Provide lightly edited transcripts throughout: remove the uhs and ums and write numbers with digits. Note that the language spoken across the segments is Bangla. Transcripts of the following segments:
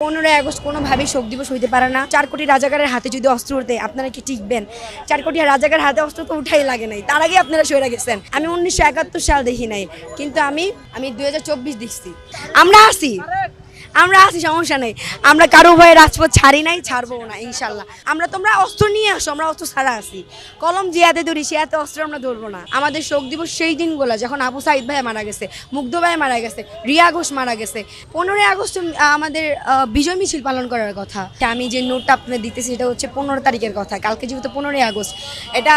15 আগস্ট কোনোভাবেই শোক দিবস হইতে পারে না। 4 কোটি রাজাকারের হাতে যদি অস্ত্র উঠে আপনারা কি টিকবেন? 4 কোটি রাজাকার হাতে অস্ত্র তো উঠাই লাগে নাই, তার আগে আপনারা সরে গেছেন। আমি 1971 সাল দেখি নাই, কিন্তু আমি 2024 দেখছি। আমরা আছি, সমস্যা নেই। আমরা কারো ভয়ে রাজপথ ছাড়ি নাই, ছাড়বো না ইনশাল্লাহ। তোমরা অস্ত্র নিয়ে আসো, আমরা অস্ত্র ছাড়া আছি। কলম যে হাতে ধরি সে হাতে অস্ত্র আমরা ধরবো না। আমাদের শোক দিবস সেই দিনগুলো যখন আবু সাইদ ভাই মারা গেছে, মুগ্ধ ভাই মারা গেছে, রিয়া ঘোষ মারা গেছে। 15 আগস্ট আমাদের বিজয় মিছিল পালন করার কথা। আমি যে নোটটা আপনাদের দিতেছি সেটা হচ্ছে 15 তারিখের কথা। কালকে যেহেতু 15 আগস্ট, এটা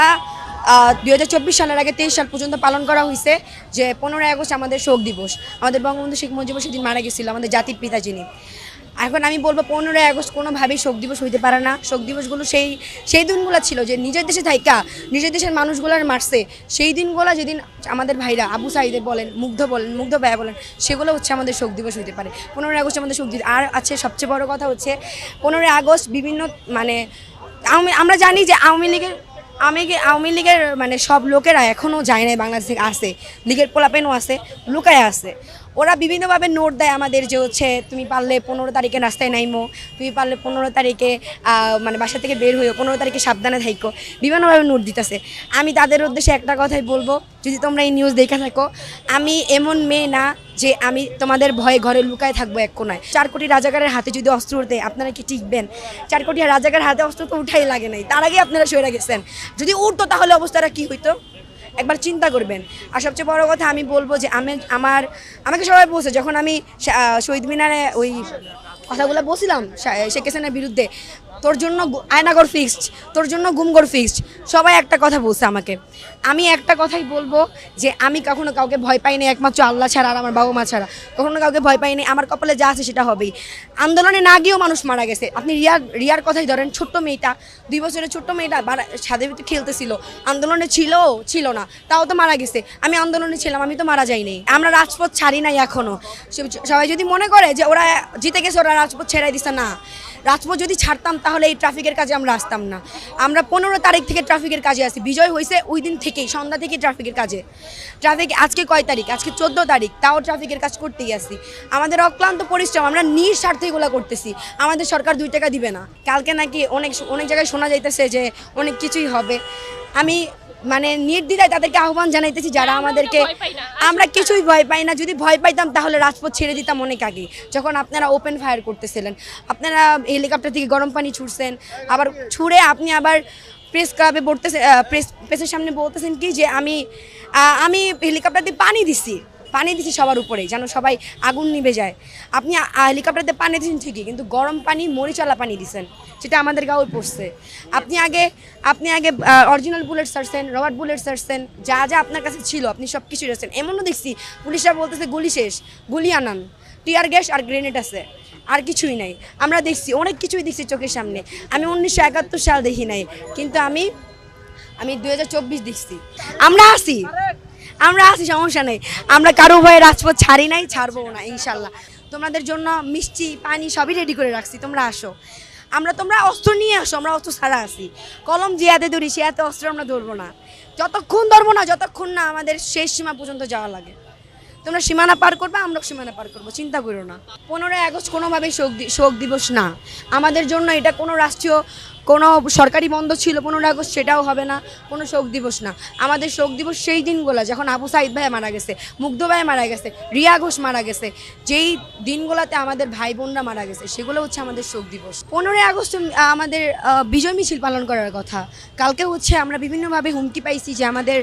2024 সালের আগে 23 সাল পর্যন্ত পালন করা হয়েছে যে 15 আগস্ট আমাদের শোক দিবস। আমাদের বঙ্গবন্ধু শেখ মুজিবুর সেদিন মারা গেছিল, আমাদের জাতির পিতা যিনি। এখন আমি বলবো 15 আগস্ট কোনোভাবেই শোক দিবস হইতে পারে না। শোক দিবসগুলো সেই দিনগুলো ছিল যে নিজের দেশে থাইকা নিজের দেশের মানুষগুলোর মারছে, সেই দিনগুলো যেদিন আমাদের ভাইরা আবু সাইদে বলেন, মুগ্ধ ভাইয়া বলেন, সেগুলো হচ্ছে আমাদের শোক দিবস হইতে পারে। 15 আগস্ট আমাদের শোক দিবস। আর আছে সবচেয়ে বড় কথা হচ্ছে 15 আগস্ট বিভিন্ন আমরা জানি যে আওয়ামী লীগের সব লোকেরা এখনও যায় নাই, বাংলাদেশে আছে, লীগের পোলাপেনও আছে, লুকায় আছে। ওরা বিভিন্নভাবে নোট দেয় আমাদের যে হচ্ছে তুমি পারলে 15 তারিখে রাস্তায় নাইমো, তুমি পারলে 15 তারিখে বাসা থেকে বের হইও, 15 তারিখে সাবধানে থাইকো, বিভিন্নভাবে নোট দিতেছে। আমি তাদের উদ্দেশ্যে একটা কথাই বলবো, যদি তোমরা এই নিউজ দেখে থাকো, আমি এমন মেয়ে না যে আমি তোমাদের ভয়ে ঘরে লুকায় থাকবো এক কোনায়। 4 কোটি রাজাকারের হাতে যদি অস্ত্র উঠে আপনারা কি টিকবেন? 4 কোটি রাজাকার হাতে অস্ত্র তো উঠাই লাগে নাই, তার আগে আপনারা সরে গেছেন। যদি উঠতো তাহলে অবস্থাটা কি হইতো একবার চিন্তা করবেন। আর সবচেয়ে বড় কথা আমি বলবো যে আমাকে সবাই বলছে, যখন আমি শহীদ মিনারে ওই কথাগুলো বলছিলাম শেখ হাসিনার বিরুদ্ধে, তোর জন্য আয়নাগর ফিক্সড, তোর জন্য গুমগর ফিক্সড, সবাই একটা কথা বলছে আমাকে। আমি একটা কথাই বলবো যে আমি কখনো কাউকে ভয় পাইনি, একমাত্র আল্লাহ ছাড়া আর আমার বাবা মা ছাড়া কখনো কাউকে ভয় পাইনি। আমার কপালে যা আছে সেটা হবেই। আন্দোলনে না গিয়েও মানুষ মারা গেছে। আপনি রিয়ার কথাই ধরেন, ছোট্ট মেয়েটা, 2 বছরের ছোট্ট মেয়েটা ছাদের ভিতরে খেলতেছিল, আন্দোলনে ছিল না, তাও তো মারা গেছে। আমি আন্দোলনে ছিলাম, আমি তো মারা যাইনি। আমরা রাজপথ ছাড়ি নাই এখনো। সবাই যদি মনে করে যে ওরা জিতে গেছে, ওরা রাজপথ ছেড়াই দিছে, না। রাজপথ যদি ছাড়তাম তাহলে এই ট্রাফিকের কাজে আমরা আসতাম না। আমরা 15 তারিখ থেকে ট্রাফিকের কাজে আসি। বিজয় হয়েছে ওই দিন থেকেই, সন্ধ্যা থেকে ট্রাফিকের কাজে। আজকে কয় তারিখ? আজকে 14 তারিখ, তাও ট্রাফিকের কাজ করতেই আসি। আমাদের অক্লান্ত পরিশ্রম, আমরা নিঃস্বার্থে এগুলো করতেছি। আমাদের সরকার 2 টাকা দিবে না। কালকে নাকি অনেক জায়গায় শোনা যাইতেছে যে অনেক কিছুই হবে। আমি নির্দ্বিধায় তাদেরকে আহ্বান জানাইতেছি, যারা আমাদেরকে, আমরা কিছুই ভয় পাই না। যদি ভয় পাইতাম তাহলে রাজপথ ছেড়ে দিতাম অনেক আগে। যখন আপনারা ওপেন ফায়ার করতেছিলেন, আপনারা হেলিকপ্টার থেকে গরম পানি ছুড়ছেন, আবার ছুড়ে আপনি আবার প্রেস ক্লাবে প্রেসের সামনে বলতেছেন কি যে আমি হেলিকপ্টার দিয়ে পানি দিছি সবার উপরে, যেন সবাই আগুন নিভে যায়। আপনি হেলিকপ্টার দিয়ে পানি দিয়েছেন ঠিকই, কিন্তু গরম পানি, মরিচালা পানি দিছেন, সেটা আমাদের গাঁয়ে পড়ছে। আপনি আগে অরিজিনাল বুলেট ছাড়ছেন, রবার বুলেট ছাড়ছেন, যা আপনার কাছে ছিল আপনি সব কিছু রেখেছেন। এমনও দেখছি পুলিশরা বলতেছে গুলি শেষ, গুলি আনান, টিয়ার গ্যাস আর গ্রেনেড আছে, আর কিছুই নাই। আমরা দেখছি, অনেক কিছুই দেখছি চোখের সামনে। আমি 1971 সাল দেখি নাই, কিন্তু আমি 2024 দেখছি। আমরা আছি, সমস্যা নেই। আমরা কারো ভয়ে রাজপথ ছাড়ি নাই, ছাড়বো না ইনশাল্লাহ। তোমাদের জন্য মিষ্টি পানি সবই রেডি করে রাখছি, তোমরা আসো। তোমরা অস্ত্র নিয়ে আসো, আমরা অস্ত্র ছাড়া আছি। কলম যে হাতে ধরি সে হাতে অস্ত্র আমরা ধরবো না। যতক্ষণ না আমাদের শেষ সীমা পর্যন্ত যাওয়া লাগে। তোমরা সীমানা পার করবে, আমরাও সীমানা পার করবো, চিন্তা করো না। 15 আগস্ট কোনোভাবেই শোক দিবস না আমাদের জন্য। এটা কোনো রাষ্ট্রীয় কোনো সরকারি বন্ধ ছিল 15 আগস্ট, সেটাও হবে না। কোনো শোক দিবস না। আমাদের শোক দিবস সেই দিনগুলো যখন আবু সাইদ ভাই মারা গেছে, মুগ্ধ ভাই মারা গেছে, রিয়া ঘোষ মারা গেছে, যেই দিনগুলোতে আমাদের ভাই বোনরা মারা গেছে, সেগুলো হচ্ছে আমাদের শোক দিবস। 15 আগস্ট আমাদের বিজয় মিছিল পালন করার কথা। কালকে হচ্ছে আমরা বিভিন্নভাবে হুমকি পাইছি যে আমাদের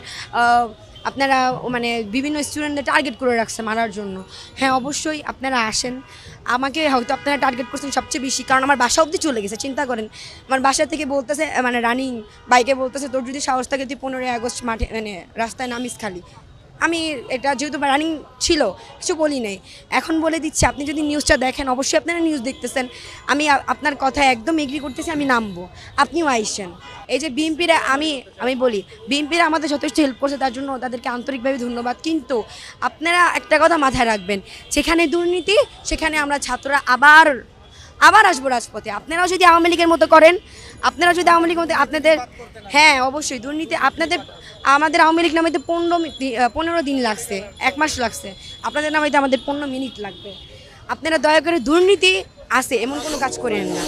আপনারা বিভিন্ন স্টুডেন্টদের টার্গেট করে রাখছে মারার জন্য। হ্যাঁ, অবশ্যই আপনারা আসেন। আমাকে হয়তো আপনারা টার্গেট করছেন সবচেয়ে বেশি, কারণ আমার বাসা অবধি চলে গেছে। চিন্তা করেন, আমার বাসা থেকে বলতেছে, রানিং বাইকে বলতেছে, তোর যদি সাহস থাকে তুই 15 আগস্ট মাঠে রাস্তায় নামিস খালি। আমি এটা যেহেতু রানিং ছিল কিছু বলি নাই, এখন বলে দিচ্ছি। আপনি যদি নিউজটা দেখেন, অবশ্যই আপনারা নিউজ দেখতেছেন, আমি আপনার কথায় একদম এগ্রি করতেছি, আমি নামবো, আপনিও আইসেন। এই যে বিএনপিরা, আমি বলি বিএনপিরা আমাদের যথেষ্ট হেল্প করছে, তার জন্য তাদেরকে আন্তরিকভাবে ধন্যবাদ। কিন্তু আপনারা একটা কথা মাথায় রাখবেন, যেখানে দুর্নীতি সেখানে আমরা ছাত্ররা আবার আসবো রাজপথে। আপনারাও যদি আওয়ামী লীগের মতো করেন, আপনাদের, হ্যাঁ অবশ্যই দুর্নীতি আমাদের আওয়ামী লীগ নামাইতে 15 দিন লাগছে, 1 মাস লাগছে। আপনাদের নামাইতে আমাদের 15 মিনিট লাগবে। আপনারা দয়া করে দুর্নীতি আছে, এমন কোনো কাজ করেন না।